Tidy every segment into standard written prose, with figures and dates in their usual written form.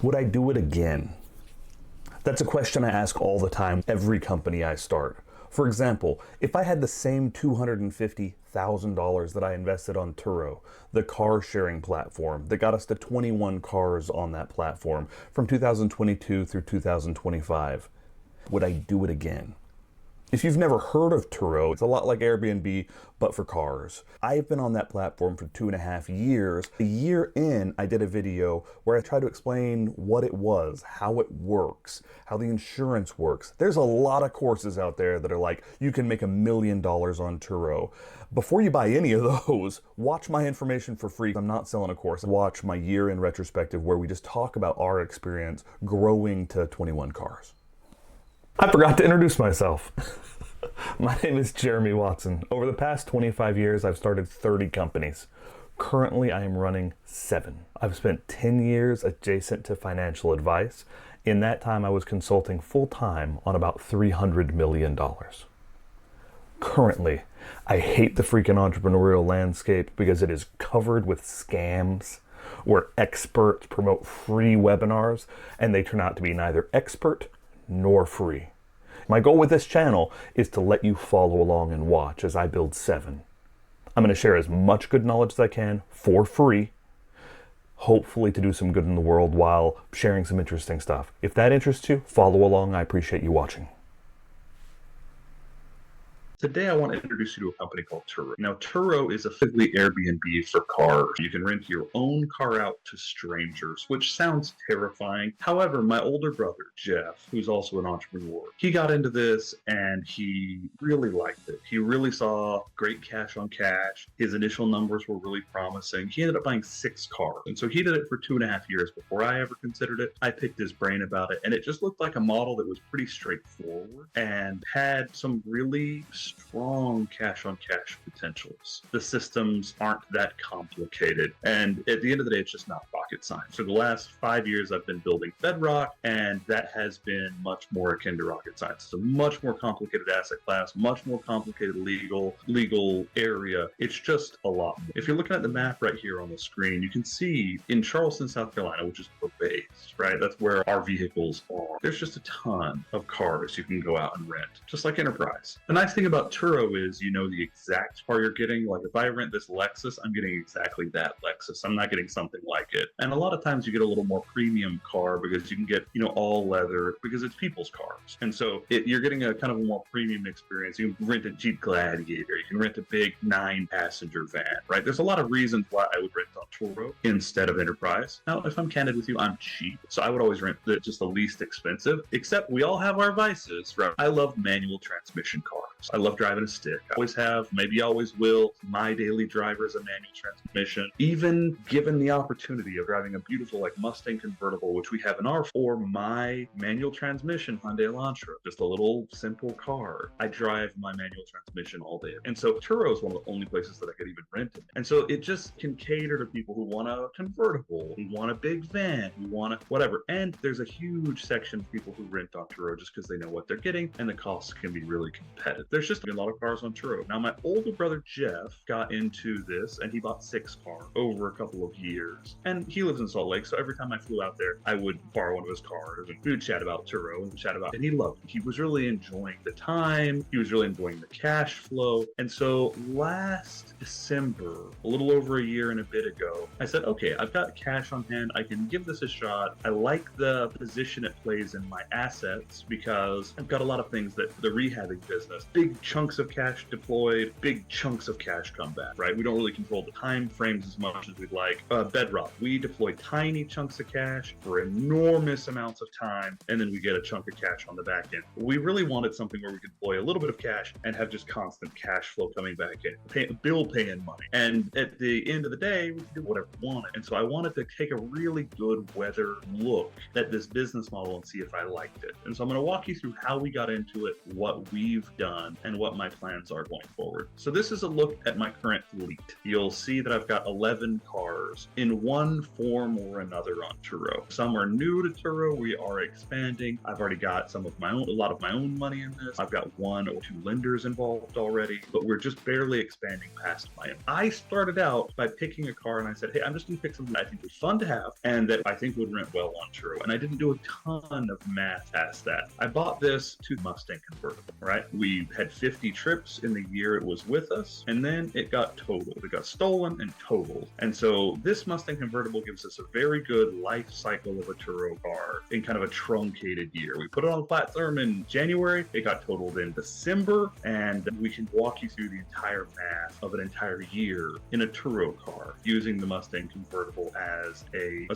Would I do it again? That's a question I ask all the time, every company I start. For example, if I had the same $250,000 that I invested on Turo, the car sharing platform that got us to 21 cars on that platform from 2022 through 2025, would I do it again? If you've never heard of Turo, it's a lot like Airbnb, but for cars. I've been on that platform for 2.5 years. A year in, I did a video where I tried to explain what it was, how it works, how the insurance works. There's a lot of courses out there that are like, you can make $1 million on Turo. Before you buy any of those, watch my information for free. I'm not selling a course. Watch my year in retrospective where we just talk about our experience growing to 21 cars. I forgot to introduce myself. My name is Jeremy Watson. Over the past 25 years, I've started 30 companies. Currently, I am running 7. I've spent 10 years adjacent to financial advice. In that time, I was consulting full-time on about $300 million. Currently, I hate the freaking entrepreneurial landscape because it is covered with scams where experts promote free webinars and they turn out to be neither expert nor free. My goal with this channel is to let you follow along and watch as I build 7. I'm going to share as much good knowledge as I can for free, hopefully to do some good in the world while sharing some interesting stuff. If that interests you, follow along. I appreciate you watching. Today, I want to introduce you to a company called Turo. Now, Turo is effectively Airbnb for cars. You can rent your own car out to strangers, which sounds terrifying. However, my older brother, Jeff, who's also an entrepreneur, he got into this and he really liked it. He really saw great cash on cash. His initial numbers were really promising. He ended up buying 6 cars. And so he did it for 2.5 years before I ever considered it. I picked his brain about it, and it just looked like a model that was pretty straightforward and had some really strong cash on cash potentials. The systems aren't that complicated, and at the end of the day, it's just not rocket science. For the last 5 years, I've been building Bedrock, and that has been much more akin to rocket science. It's a much more complicated asset class, much more complicated legal area. It's just a lot more. If you're looking at the map right here on the screen, you can see in Charleston, South Carolina, which is the base, right? That's where our vehicles are. There's just a ton of cars you can go out and rent, just like Enterprise. The nice thing about Turo is you know the exact car you're getting. Like if I rent this Lexus, I'm getting exactly that Lexus. I'm not getting something like it. And a lot of times you get a little more premium car because you can get, you know, all leather because it's people's cars. And so you're getting a kind of a more premium experience. You can rent a Jeep Gladiator. You can rent a big 9-passenger van, right? There's a lot of reasons why I would rent on Turo instead of Enterprise. Now, if I'm candid with you, I'm cheap. So I would always rent just the least expensive, except we all have our vices, right? I love manual transmission cars. I love driving a stick. I always have, maybe always will. My daily driver is a manual transmission. Even given the opportunity of driving a beautiful like Mustang convertible, which we have in our, or my manual transmission Hyundai Elantra, just a little simple car, I drive my manual transmission all day. And so Turo is one of the only places that I could even rent it. And so it just can cater to people who want a convertible, who want a big van, who want a whatever. And there's a huge section of people who rent on Turo just because they know what they're getting and the costs can be really competitive. There's just a lot of cars on Turo. Now, my older brother Jeff got into this and he bought 6 cars over a couple of years. And he lives in Salt Lake, so every time I flew out there, I would borrow one of his cars and we would chat about Turo and he loved it. He was really enjoying the time. He was really enjoying the cash flow. And so last December, a little over a year and a bit ago, I said, okay, I've got cash on hand. I can give this a shot. I like the position it plays in my assets because I've got a lot of things that the rehabbing business, big chunks of cash deployed, big chunks of cash come back, right? We don't really control the time frames as much as we'd like. Bedrock, we deploy tiny chunks of cash for enormous amounts of time, and then we get a chunk of cash on the back end. We really wanted something where we could deploy a little bit of cash and have just constant cash flow coming back in, bill paying money. And at the end of the day, we could do whatever we wanted. And so I wanted to take a really good weather look at this business model and see if I liked it. And so I'm going to walk you through how we got into it, what we've done, done and what my plans are going forward. So this is a look at my current fleet. You'll see that I've got 11 cars in one form or another on Turo. Some are new to Turo. We are expanding. I've already got a lot of my own money in this. I've got 1 or 2 lenders involved already, but we're just barely expanding past my own. I started out by picking a car and I said, hey, I'm just going to pick something I think is fun to have and that I think would rent well on Turo. And I didn't do a ton of math past that. I bought this to Mustang convertible, right? We had 50 trips in the year it was with us, and then it got totaled. It got stolen and totaled. And so this Mustang convertible gives us a very good life cycle of a Turo car in kind of a truncated year. We put it on the platform in January, it got totaled in December, and we can walk you through the entire math of an entire year in a Turo car using the Mustang convertible as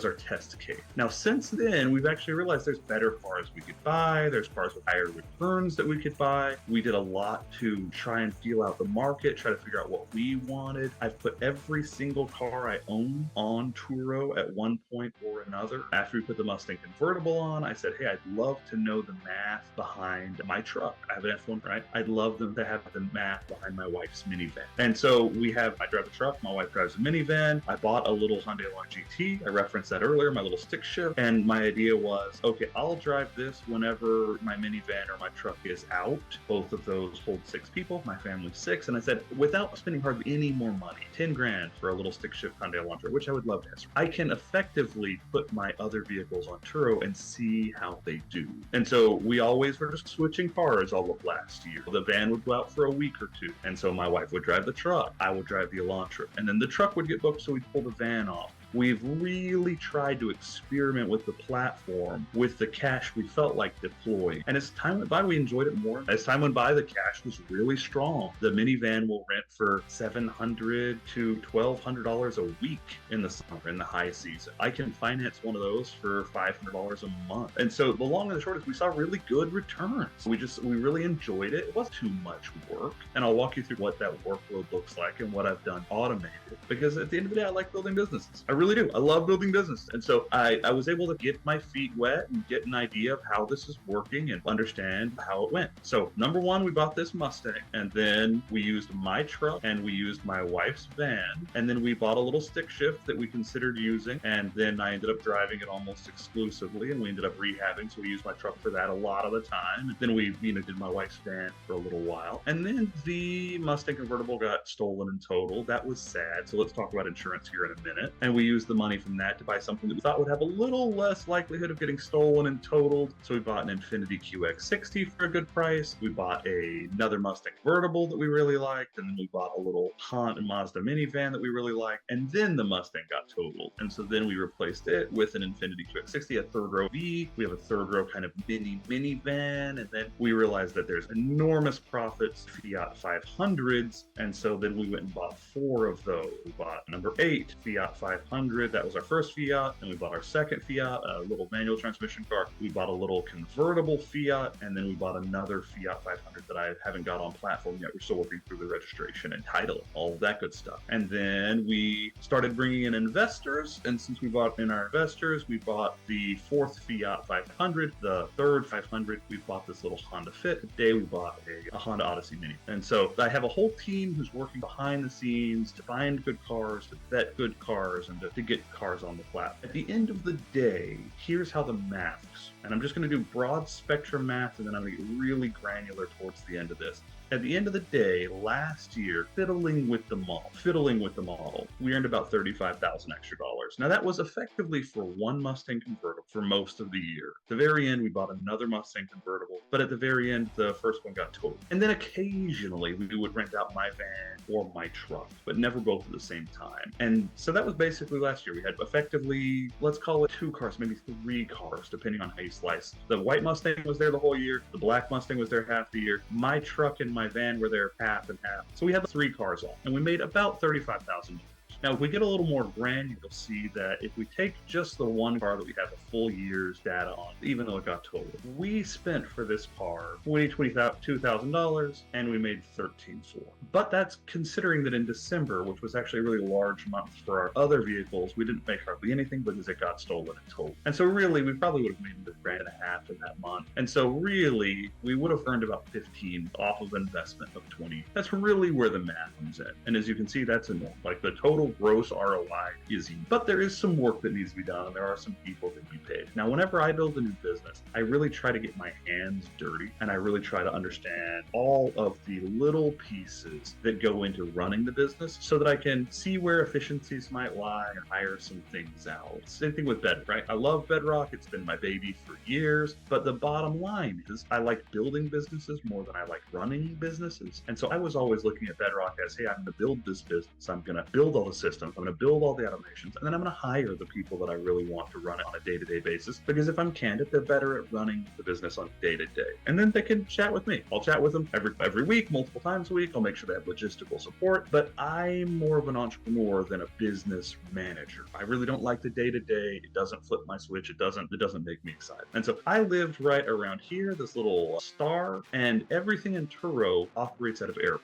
our test case. Now, since then, we've actually realized there's better cars we could buy. There's cars with higher returns that we could buy. We did a lot to try and feel out the market, try to figure out what we wanted. I've put every single car I own on Turo at one point or another. After we put the Mustang convertible on, I said, hey, I'd love to know the math behind my truck. I have an F1, right? I'd love them to have the math behind my wife's minivan. And so I drive a truck, my wife drives a minivan. I bought a little Hyundai Elantra GT. I referenced that earlier, my little stick shift. And my idea was, okay, I'll drive this whenever my minivan or my truck is out. Both of those hold 6 people, my family's 6. And I said, without spending hardly any more money, 10 grand for a little stick shift Hyundai Elantra, which I would love to have, I can effectively put my other vehicles on Turo and see how they do. And so we always were just switching cars all of last year. The van would go out for a week or 2. And so my wife would drive the truck, I would drive the Elantra, and then the truck would get booked, so we'd pull the van off. We've really tried to experiment with the platform with the cash we felt like deploying. And as time went by, we enjoyed it more. As time went by, the cash was really strong. The minivan will rent for $700 to $1,200 a week in the summer, in the high season. I can finance one of those for $500 a month. And so the long and the short is we saw really good returns. We really enjoyed it. It wasn't too much work. And I'll walk you through what that workload looks like and what I've done automated. Because at the end of the day, I like building businesses. I really do. I love building business. And so I was able to get my feet wet and get an idea of how this is working and understand how it went. So number one, we bought this Mustang, and then we used my truck and we used my wife's van. And then we bought a little stick shift that we considered using. And then I ended up driving it almost exclusively, and we ended up rehabbing. So we used my truck for that a lot of the time. And then we did my wife's van for a little while. And then the Mustang convertible got stolen and totaled. That was sad. So let's talk about insurance here in a minute. And we used the money from that to buy something that we thought would have a little less likelihood of getting stolen and totaled. So we bought an Infiniti QX60 for a good price. We bought another Mustang convertible that we really liked. And then we bought a little Honda Mazda minivan that we really liked. And then the Mustang got totaled. And so then we replaced it with an Infiniti QX60, a third row V. We have a third row kind of minivan. And then we realized that there's enormous profits, Fiat 500s. And so then we went and bought 4 of those. We bought number 8 Fiat 500. That was our first Fiat. And we bought our second Fiat, a little manual transmission car. We bought a little convertible Fiat. And then we bought another Fiat 500 that I haven't got on platform yet. We're still working through the registration and title, all of that good stuff. And then we started bringing in investors. And since we bought in our investors, we bought the 4th Fiat 500, the 3rd 500. We bought this little Honda Fit. Today we bought a Honda Odyssey Mini. And so I have a whole team who's working behind the scenes to find good cars, to vet good cars, and to get cars on the platform. At the end of the day, here's how the math works. And I'm just going to do broad spectrum math, and then I'm going to get really granular towards the end of this. At the end of the day, last year, fiddling with the model, we earned about $35,000 extra dollars. Now that was effectively for one Mustang convertible for most of the year. At the very end, we bought another Mustang convertible, but at the very end, the first one got totaled. And then occasionally we would rent out my van or my truck, but never both at the same time. And so that was basically last year. We had effectively, let's call it 2 cars, maybe 3 cars, depending on how you slice. The white Mustang was there the whole year. The black Mustang was there half the year. My truck and my van were there half and half. So we had 3 cars on, and we made about $35,000. Now, if we get a little more granular, you'll see that if we take just the one car that we have a full year's data on, even though it got totaled, we spent for this car $22,000 and we made $13,400. But that's considering that in December, which was actually a really large month for our other vehicles, we didn't make hardly anything because it got stolen and totaled. And so really, we probably would have made $1.5 grand in that month. And so really, we would have earned about 15 off of an investment of 20. That's really where the math comes in. And as you can see, that's enough. Like the total gross ROI is easy. But there is some work that needs to be done, and there are some people that be paid. Now, whenever I build a new business, I really try to get my hands dirty, and I really try to understand all of the little pieces that go into running the business so that I can see where efficiencies might lie and hire some things out. Same thing with Bedrock, right? I love Bedrock. It's been my baby for years. But the bottom line is I like building businesses more than I like running businesses. And so I was always looking at Bedrock as, hey, I'm going to build this business. I'm going to build all the systems. I'm going to build all the automations. And then I'm going to hire the people that I really want to run it on a day-to-day basis. Because if I'm candid, they're better at running the business on day-to-day. And then they can chat with me. I'll chat with them every week, multiple times a week. I'll make sure they have logistical support. But I'm more of an entrepreneur than a business manager. I really don't like the day-to-day. It doesn't flip my switch. It doesn't make me excited. And so I lived right around here, this little star, and everything in Turo operates out of airports.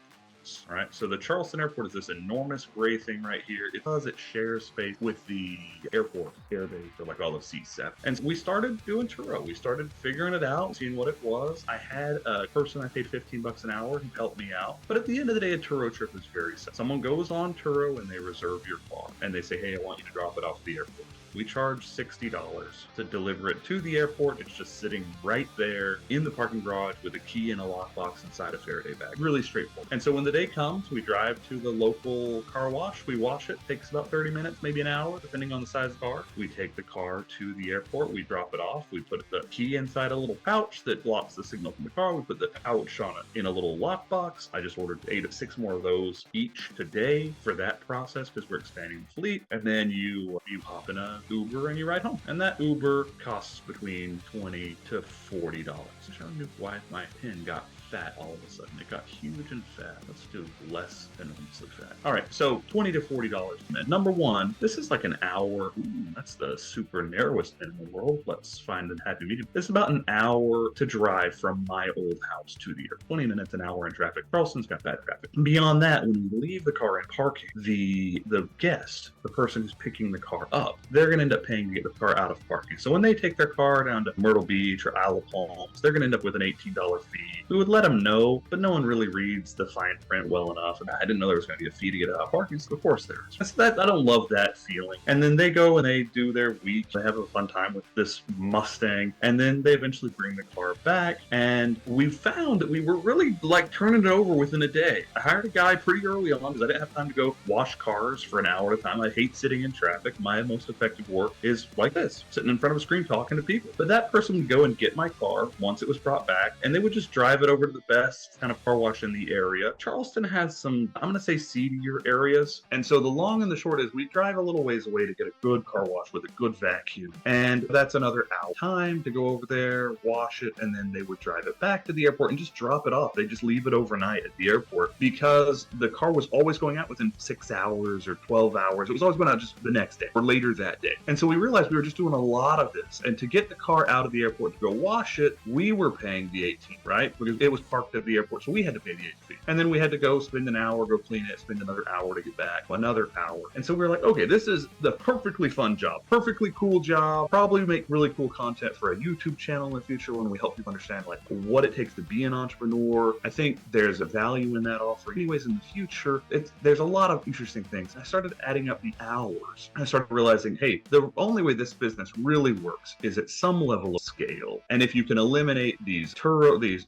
All right, so the Charleston Airport is this enormous gray thing right here. Because it shares space with the airport airbase for like all of C7. And we started doing Turo. We started figuring it out, seeing what it was. I had a person I paid $15 an hour who helped me out. But at the end of the day, a Turo trip is very simple. Someone goes on Turo and they reserve your car. And they say, hey, I want you to drop it off at the airport. We charge $60 to deliver it to the airport. It's just sitting right there in the parking garage with a key and a lockbox inside a Faraday bag. Really straightforward. And so when the day comes, we drive to the local car wash. We wash it. Takes about 30 minutes, maybe an hour, depending on the size of the car. We take the car to the airport. We drop it off. We put the key inside a little pouch that blocks the signal from the car. We put the pouch on it in a little lockbox. I just ordered 6 more of those each today for that process because we're expanding the fleet. And then you hop in a Uber and you ride home. And that Uber costs between $20 to $40. I'm showing you why my pin got fat all of a sudden. It got huge and fat. Let's do less than once of fat. All right, so $20 to $40 a minute. Number one, this is like an hour. Ooh, that's the super narrowest pin in the world. Let's find a happy medium. It's about an hour to drive from my old house to the airport. 20 minutes an hour in traffic. Charleston's got bad traffic. Beyond that, when you leave the car in parking, the guest, the person who's picking the car up, they're going to end up paying to get the car out of parking. So when they take their car down to Myrtle Beach or Isle of Palms, they're going to end up with an $18 fee. We would let them know, but no one really reads the fine print well enough. And I didn't know there was going to be a fee to get out of parking. So of course there is. I don't love that feeling. And then they go and they do their week. They have a fun time with this Mustang. And then they eventually bring the car back. And we found that we were really like turning it over within a day. I hired a guy pretty early on because I didn't have time to go wash cars for an hour at a time. I hate sitting in traffic. My most effective work is like this, sitting in front of a screen talking to people. But that person would go and get my car once it was brought back, and they would just drive it over to the best kind of car wash in the area. Charleston has some, I'm going to say, seedier areas. And so the long and the short is we drive a little ways away to get a good car wash with a good vacuum. And that's another hour time to go over there, wash it, and then they would drive it back to the airport and just drop it off. They just leave it overnight at the airport because the car was always going out within 6 hours or 12 hours. It was always going out just the next day or later that day. And so we realized we were just doing a lot of this. And to get the car out of the airport to go wash it, we were paying the 18, right? Because it was parked at the airport, so we had to pay the 18 fee. And then we had to go spend an hour, go clean it, spend another hour to get back, another hour. And so we were like, okay, this is the perfectly fun job, perfectly cool job, probably make really cool content for a YouTube channel in the future when we help people understand like what it takes to be an entrepreneur. I think there's a value in that offer. Anyways, in the future, there's a lot of interesting things. I started adding up the hours. I started realizing, hey, the only way this business really works is at some level of scale. And if you can eliminate these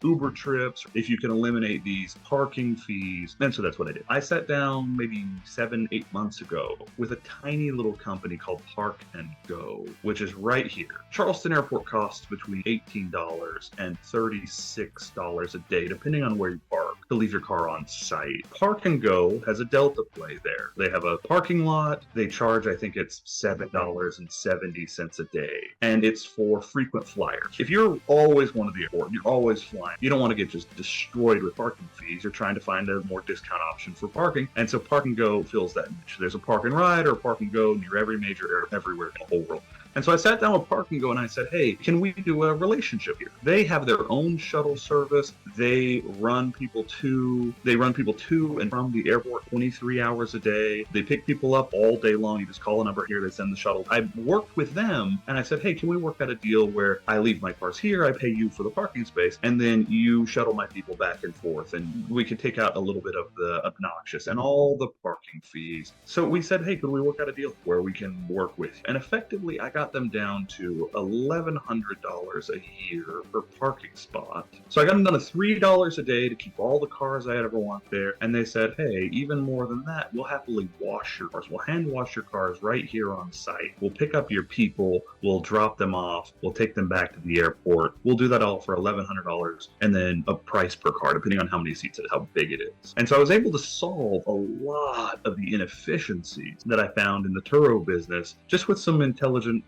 Uber trips, if you can eliminate these parking fees, and so that's what I did. I sat down maybe 7-8 months ago with a tiny little company called Park and Go, which is right here. Charleston Airport costs between $18 and $36 a day, depending on where you park, to leave your car on site. Park and Go has a Delta play there. They have a parking lot. They charge, I think it's $7.70 a day, and it's for frequent flyers. If you're always going to the airport, you're always flying, you don't want to get just destroyed with parking fees. You're trying to find a more discount option for parking. And so Park and Go fills that niche. There's a Park and Ride or a Park and Go near every major area everywhere in the whole world. And so I sat down with Park and Go and I said, hey, can we do a relationship here? They have their own shuttle service. They run people to and from the airport 23 hours a day. They pick people up all day long. You just call a number here, they send the shuttle. I worked with them and I said, hey, can we work out a deal where I leave my cars here, I pay you for the parking space, and then you shuttle my people back and forth, and we could take out a little bit of the obnoxious and all the parking fees. So we said, hey, could we work out a deal where we can work with you? And effectively, I got them down to $1,100 a year per parking spot. So I got them down to $3 a day to keep all the cars I ever want there. And they said, hey, even more than that, we'll happily wash your cars. We'll hand wash your cars right here on site. We'll pick up your people. We'll drop them off. We'll take them back to the airport. We'll do that all for $1,100 and then a price per car, depending on how many seats and how big it is. And so I was able to solve a lot of the inefficiencies that I found in the Turo business just with some intelligent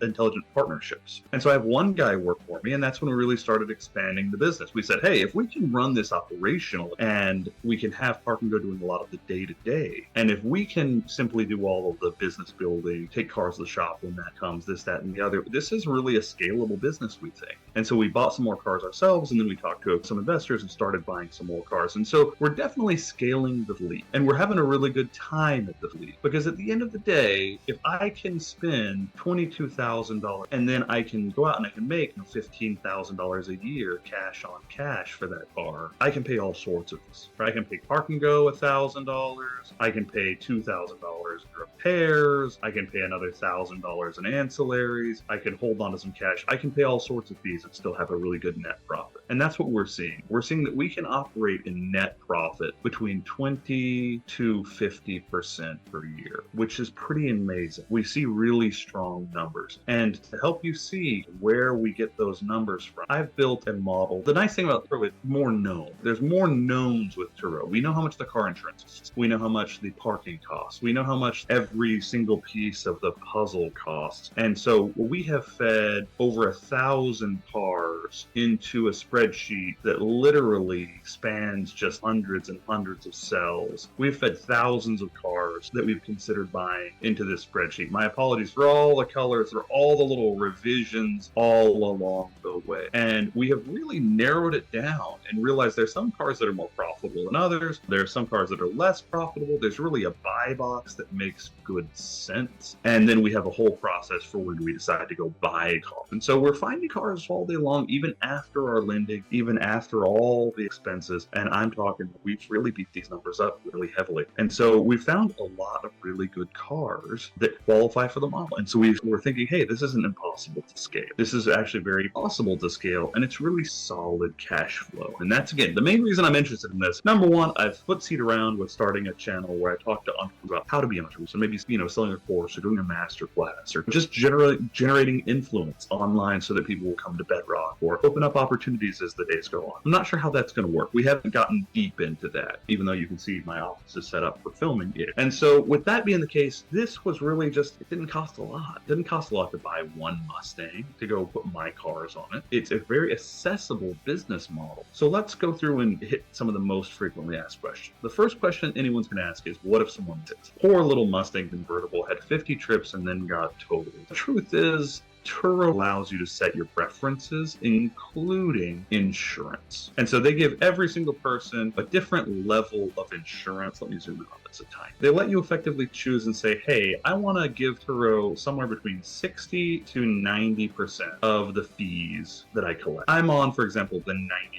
partnerships. And so I have one guy work for me, and that's when we really started expanding the business. We said, hey, if we can run this operational and we can have Park and Go doing a lot of the day-to-day, and if we can simply do all of the business building, take cars to the shop when that comes, this, that, and the other, this is really a scalable business, we think. And so we bought some more cars ourselves, and then we talked to some investors and started buying some more cars. And so we're definitely scaling the fleet, and we're having a really good time at the fleet, because at the end of the day, if I can spend $22,000 and then I can go out and I can make $15,000 a year cash on cash for that car, I can pay all sorts of this. I can pay Park and Go $1,000. I can pay $2,000 in repairs. I can pay another $1,000 in ancillaries. I can hold on to some cash. I can pay all sorts of fees and still have a really good net profit. And that's what we're seeing. We're seeing that we can operate in net profit between 20 to 50% per year, which is pretty amazing. We see really strong numbers. And to help you see where we get those numbers from, I've built a model. The nice thing about Turo is more known. There's more knowns with Turo. We know how much the car insurance costs. We know how much the parking costs. We know how much every single piece of the puzzle costs. And so we have fed over 1,000 cars into a spreadsheet that literally spans just hundreds and hundreds of cells. We've fed thousands of cars that we've considered buying into this spreadsheet. My apologies for all the colors, for all the little revisions all along the way. And we have really narrowed it down and realized there's some cars that are more profitable than others. There's some cars that are less profitable. There's really a buy box that makes good sense. And then we have a whole process for when we decide to go buy a car. And so we're finding cars all day long, even after our lending, even after all the expenses. And I'm talking, we've really beat these numbers up really heavily. And so we found a lot of really good cars that qualify for the model. And so we're thinking, hey, this isn't impossible to scale. This is actually very possible to scale, and it's really solid cash flow. And that's, again, the main reason I'm interested in this. Number one, I've footseed around with starting a channel where I talk to entrepreneurs about how to be an entrepreneur. So maybe, selling a course or doing a master class or just generating influence online so that people will come to Bedrock or open up opportunities as the days go on. I'm not sure how that's going to work. We haven't gotten deep into that, even though you can see my office is set up for filming it. And so with that being the case, this was really just, it didn't cost a lot. It didn't cost a lot to buy one Mustang to go put my cars on it. It's a very accessible business model. So let's go through and hit some of the most frequently asked questions. The first question anyone's going to ask is, what if someone did? Poor little Mustang convertible had 50 trips and then got totaled. The truth is, Turo allows you to set your preferences, including insurance. And so they give every single person a different level of insurance. Let me zoom in on this a tiny. They let you effectively choose and say, hey, I want to give Turo somewhere between 60 to 90% of the fees that I collect. I'm on, for example, the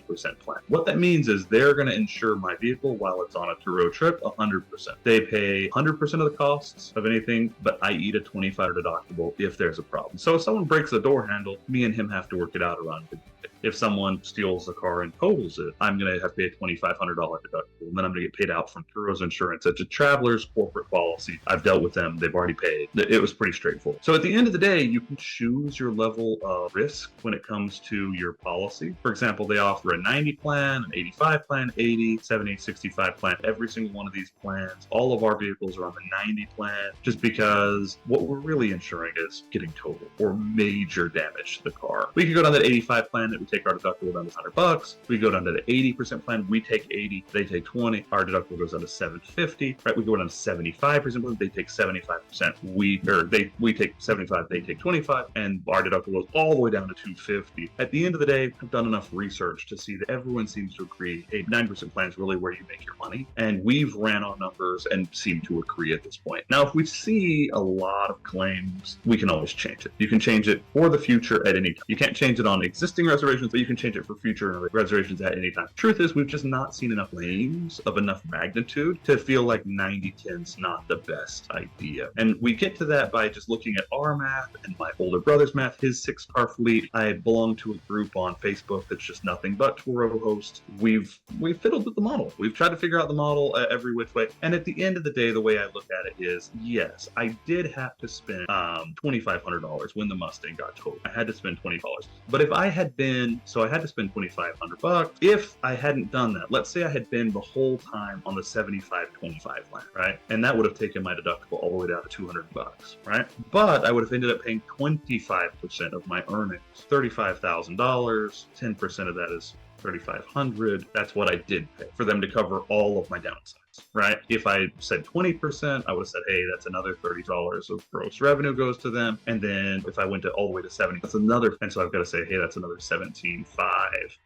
90% plan. What that means is they're going to insure my vehicle while it's on a Turo trip 100%. They pay 100% of the costs of anything, but I eat a $25 deductible if there's a problem. So if someone breaks the door handle, me and him have to work it out around it. If someone steals the car and totals it, I'm going to have to pay a $2,500 deductible and then I'm going to get paid out from Turo's insurance. It's a traveler's corporate policy. I've dealt with them. They've already paid. It was pretty straightforward. So at the end of the day, you can choose your level of risk when it comes to your policy. For example, they offer a 90 plan, an 85 plan, 80, 70, 65 plan. Every single one of these plans, all of our vehicles are on the 90 plan, just because what we're really insuring is getting total or major damage to the car. We could go down that 85 plan that we take our deductible down to $100. We go down to the 80% plan, we take 80, they take 20, our deductible goes down to $750, right? We go down to 75% plan, they take 75%. We take 75, they take 25, and our deductible goes all the way down to $250. At the end of the day, I've done enough research to see that everyone seems to agree a 9% plan is really where you make your money. And we've ran on numbers and seem to agree at this point. Now, if we see a lot of claims, we can always change it. You can change it for the future at any time. You can't change it on existing reservations, but you can change it for future reservations at any time. Truth is, we've just not seen enough claims of enough magnitude to feel like 90/10's not the best idea. And we get to that by just looking at our math and my older brother's math, his 6-car fleet. I belong to a group on Facebook that's just nothing but Turo hosts. We've fiddled with the model. We've tried to figure out the model every which way. And at the end of the day, the way I look at it is, yes, I did have to spend $2,500 when the Mustang got totaled. I had to spend $20. But if I had been, so I had to spend $2,500. If I hadn't done that, let's say I had been the whole time on the 75-25 plan, right? And that would have taken my deductible all the way down to $200, right? But I would have ended up paying 25% of my earnings, $35,000. 10% of that is $3,500. That's what I did pay for them to cover all of my downsides, right? If I said 20%, I would have said, hey, that's another $30 of gross revenue goes to them. And then if I went all the way to 70, that's another, and so I've got to say, hey, that's another 17.5.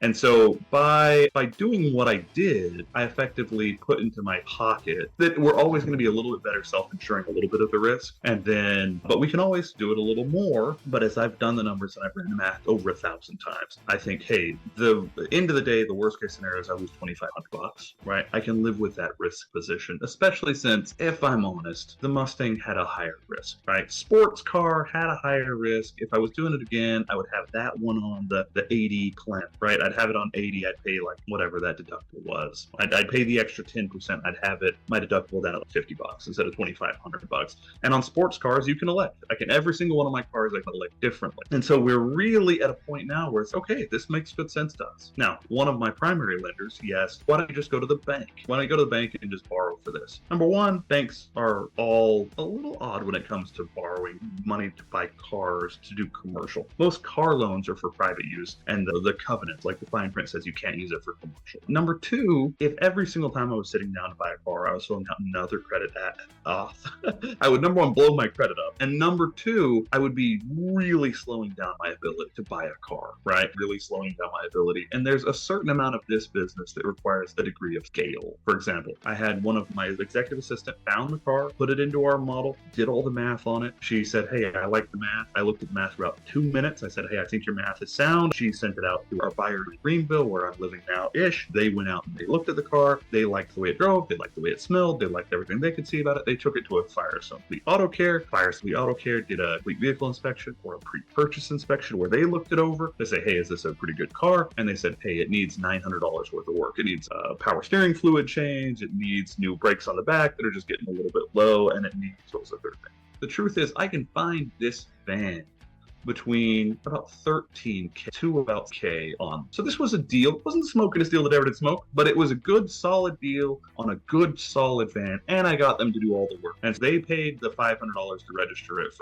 And so by doing what I did, I effectively put into my pocket that we're always going to be a little bit better self-insuring a little bit of the risk. And then, but we can always do it a little more. But as I've done the numbers and I've ran the math over 1,000 times, I think, hey, the end of the day, the worst case scenario is I lose $2,500, right? I can live with that risk position, especially since, if I'm honest, the Mustang had a higher risk, right? Sports car had a higher risk. If I was doing it again, I would have that one on the 80 plan, right? I'd have it on 80. I'd pay like whatever that deductible was. I'd pay the extra 10%. I'd have it, my deductible down at $50 instead of $2,500. And on sports cars, you can elect. Every single one of my cars, I can elect differently. And so we're really at a point now where it's, okay, this makes good sense to us. Now, one of my primary lenders, he asked, why don't you just go to the bank? Why don't you go to the bank and just borrow for this? Number one, banks are all a little odd when it comes to borrowing money to buy cars to do commercial. Most car loans are for private use, and the covenant, like the fine print says, you can't use it for commercial. Number two, if every single time I was sitting down to buy a car, I was filling out another credit off, I would, number one, blow my credit up. And number two, I would be really slowing down my ability to buy a car, right? Really slowing down my ability. And there's a certain amount of this business that requires a degree of scale. For example, I had one of my executive assistant found the car, put it into our model, did all the math on it. She said, hey, I like the math. I looked at the math for about 2 minutes. I said, hey, I think your math is sound. She sent it out to our buyer in Greenville, where I'm living now-ish. They went out and they looked at the car. They liked the way it drove. They liked the way it smelled. They liked everything they could see about it. They took it to a Firestone Fleet Auto Care. Firestone Fleet Auto Care did a fleet vehicle inspection or a pre-purchase inspection where they looked it over. They say, hey, is this a pretty good car? And they said, hey, it needs $900 worth of work. It needs a power steering fluid change. It needs new brakes on the back that are just getting a little bit low, and it needs what's the third thing. The truth is, I can find this van between about $13K to about K on. So this was a deal. It wasn't the smokiest deal that ever did smoke, but it was a good solid deal on a good solid van, and I got them to do all the work. And so they paid the $500 to register it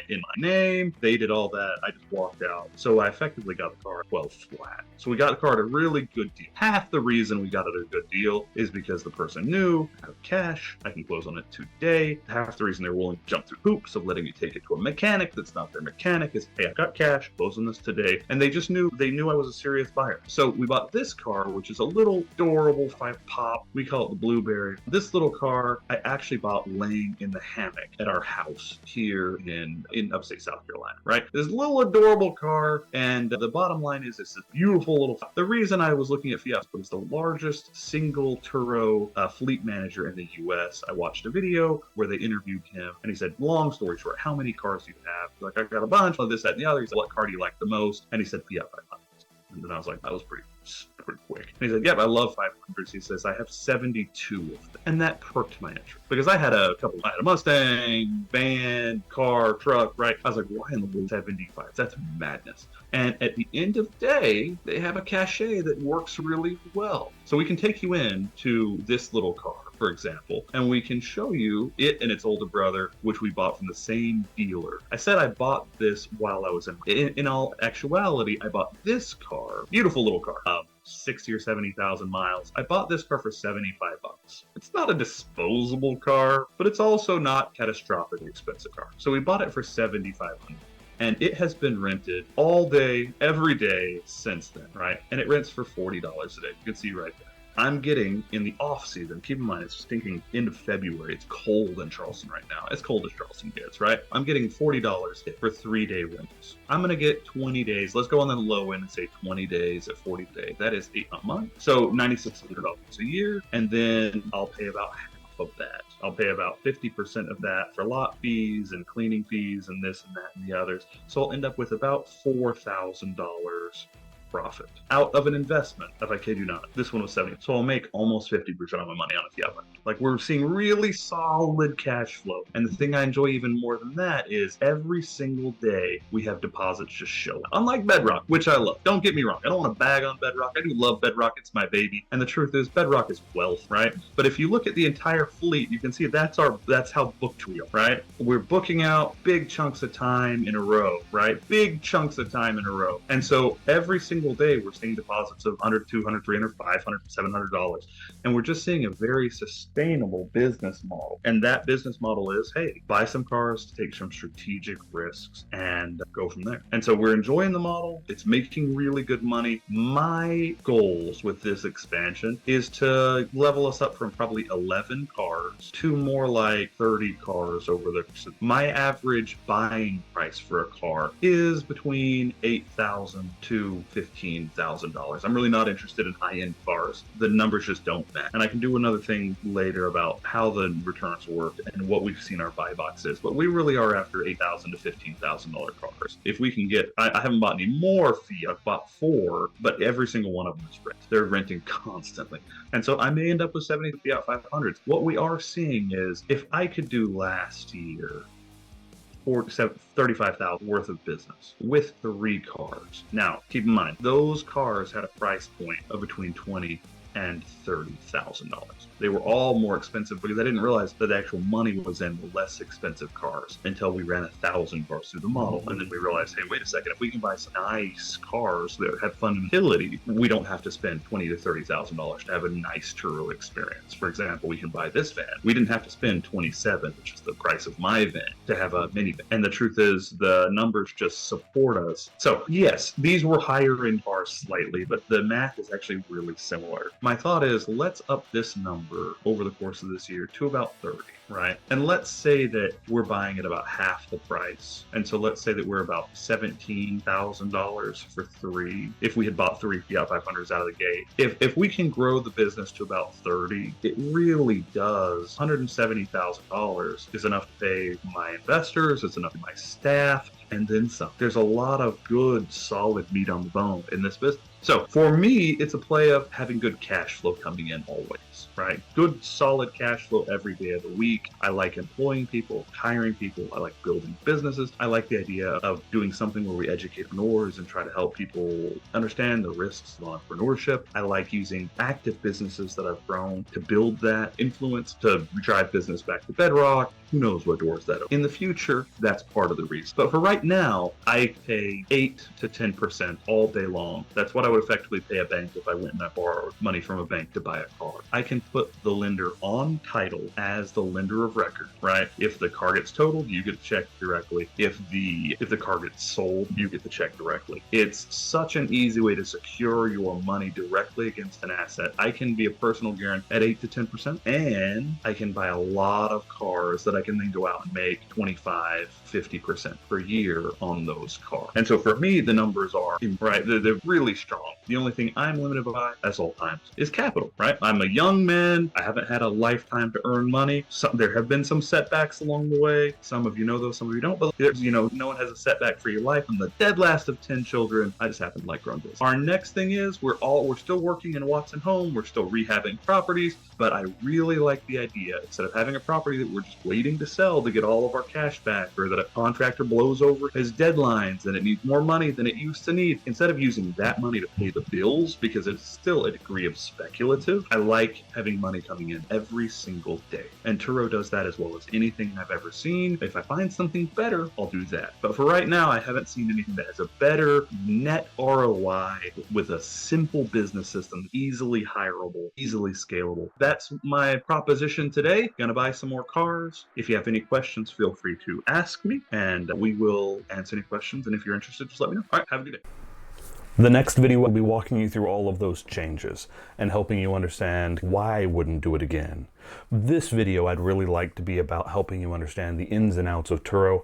in my name. They did all that. I just walked out. So I effectively got the car at 12 flat. So we got the car at a really good deal. Half the reason we got it at a good deal is because the person knew I have cash. I can close on it today. Half the reason they're willing to jump through hoops of letting me take it to a mechanic that's not their mechanic is, hey, I got cash, closing this today. And they knew I was a serious buyer. So we bought this car, which is a little adorable 5-pop. We call it the Blueberry. This little car, I actually bought laying in the hammock at our house here in upstate South Carolina, right? This little adorable car. And the bottom line is it's this beautiful little, the reason I was looking at Fiat was the largest single Turo fleet manager in the US. I watched a video where they interviewed him and he said, long story short, how many cars do you have? Like, I got a bunch of this, that, and the other. He said, what car do you like the most? And he said, Fiat 500. And then I was like, that was pretty quick. And he said, yep, I love 500s. He says, I have 72 of them. And that perked my interest because I had a Mustang, van, car, truck, right? I was like, why in the world 75? That's madness. And at the end of the day, they have a cachet that works really well. So we can take you in to this little car, for example, and we can show you it and its older brother, which we bought from the same dealer. I said I bought this while I was in all actuality, I bought this car, beautiful little car, 60 or 70,000 miles. I bought this car for $75. It's not a disposable car, but it's also not catastrophically expensive car. So we bought it for $7,500. And it has been rented all day, every day since then, right? And it rents for $40 a day. You can see right there. I'm getting in the off season. Keep in mind, it's stinking end of February. It's cold in Charleston right now. As cold as Charleston gets, right? I'm getting $40 for 3-day rentals. I'm gonna get 20 days. Let's go on the low end and say 20 days at 40 days. That is $8 a month. So $9,600 a year, and then I'll pay about half of that. I'll pay about 50% of that for lot fees and cleaning fees and this and that and the others. So I'll end up with about $4,000 profit out of an investment, if I kid you not. This one was 70. So I'll make almost 50% of my money on a Fiat. Like, we're seeing really solid cash flow. And the thing I enjoy even more than that is every single day we have deposits just show up. Unlike Bedrock, which I love. Don't get me wrong. I don't want to bag on Bedrock. I do love Bedrock. It's my baby. And the truth is, Bedrock is wealth, right? But if you look at the entire fleet, you can see that's how booked we are, right? We're booking out big chunks of time in a row, right? Big chunks of time in a row. And so every single day we're seeing deposits of $100, $200, $300, $500, $700, and we're just seeing a very sustainable business model. And that business model is, hey, buy some cars, take some strategic risks, and go from there. And so we're enjoying the model. It's making really good money. My goals with this expansion is to level us up from probably 11 cars to more like 30 cars over the. My average buying price for a car is between $8,000 to $15,000. I'm really not interested in high-end cars. The numbers just don't match. And I can do another thing later about how the returns work and what we've seen our buy box is. But we really are after $8,000 to $15,000 cars. If we can get, I haven't bought any more Fiat. I've bought 4, but every single one of them is rent. They're renting constantly. And so I may end up with 70 Fiat 500s. What we are seeing is, if I could do last year $35,000 worth of business with 3 cars. Now, keep in mind, those cars had a price point of between $20,000 and $30,000. They were all more expensive because I didn't realize that the actual money was in the less expensive cars until we ran 1,000 cars through the model. And then we realized, hey, wait a second, if we can buy some nice cars that have fun and utility, we don't have to spend $20,000 to $30,000 to have a nice Turo experience. For example, we can buy this van. We didn't have to spend $27,000, which is the price of my van, to have a minivan. And the truth is, the numbers just support us. So yes, these were higher end cars slightly, but the math is actually really similar. My thought is, let's up this number over the course of this year to about 30, right? And let's say that we're buying at about half the price. And so let's say that we're about $17,000 for 3. If we had bought 3 Fiat 500s out of the gate, if we can grow the business to about 30, it really does. $170,000 is enough to pay my investors, it's enough to my staff, and then some. There's a lot of good, solid meat on the bone in this business. So for me, it's a play of having good cash flow coming in always, right? Good, solid cash flow every day of the week. I like employing people, hiring people. I like building businesses. I like the idea of doing something where we educate entrepreneurs and try to help people understand the risks of entrepreneurship. I like using active businesses that I've grown to build that influence, to drive business back to Bedrock. Who knows what doors that opens. In the future, that's part of the reason. But for right now, I pay 8 to 10% all day long. That's what I would effectively pay a bank if I went and I borrowed money from a bank to buy a car. I can put the lender on title as the lender of record, right? If the car gets totaled, you get the check directly. If the car gets sold, you get the check directly. It's such an easy way to secure your money directly against an asset. I can be a personal guarantor at 8 to 10%, and I can buy a lot of cars that I can then go out and make 25, 50% per year year on those cars. And so for me, the numbers are right. They're really strong. The only thing I'm limited by, as all times, is capital, right? I'm a young man. I haven't had a lifetime to earn money. There have been some setbacks along the way. Some of you know those, some of you don't. But no one has a setback for your life. I'm the dead last of 10 children. I just happen to like growing business. Our next thing is we're still working in Watson Home. We're still rehabbing properties. But I really like the idea, instead of having a property that we're just waiting to sell to get all of our cash back, or that a contractor blows over his deadlines and it needs more money than it used to need, instead of using that money to pay the bills, because it's still a degree of speculative, I like having money coming in every single day. And Turo does that as well as anything I've ever seen. If I find something better, I'll do that. But for right now, I haven't seen anything that has a better net ROI with a simple business system, easily hireable, easily scalable. That's my proposition today. Gonna buy some more cars. If you have any questions, feel free to ask me, and we will answer any questions. And if you're interested, just let me know. All right, have a good day. The next video will be walking you through all of those changes and helping you understand why I wouldn't do it again. This video I'd really like to be about helping you understand the ins and outs of Turo,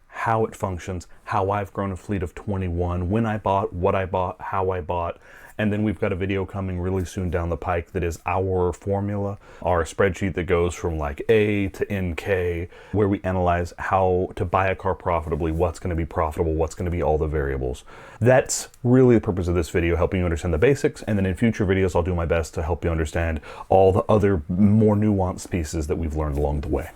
how it functions, how I've grown a fleet of 21, when I bought, what I bought, how I bought. And then we've got a video coming really soon down the pike that is our formula, our spreadsheet that goes from like A to NK, where we analyze how to buy a car profitably, what's going to be profitable, what's going to be all the variables. That's really the purpose of this video, helping you understand the basics. And then in future videos, I'll do my best to help you understand all the other more nuanced pieces that we've learned along the way.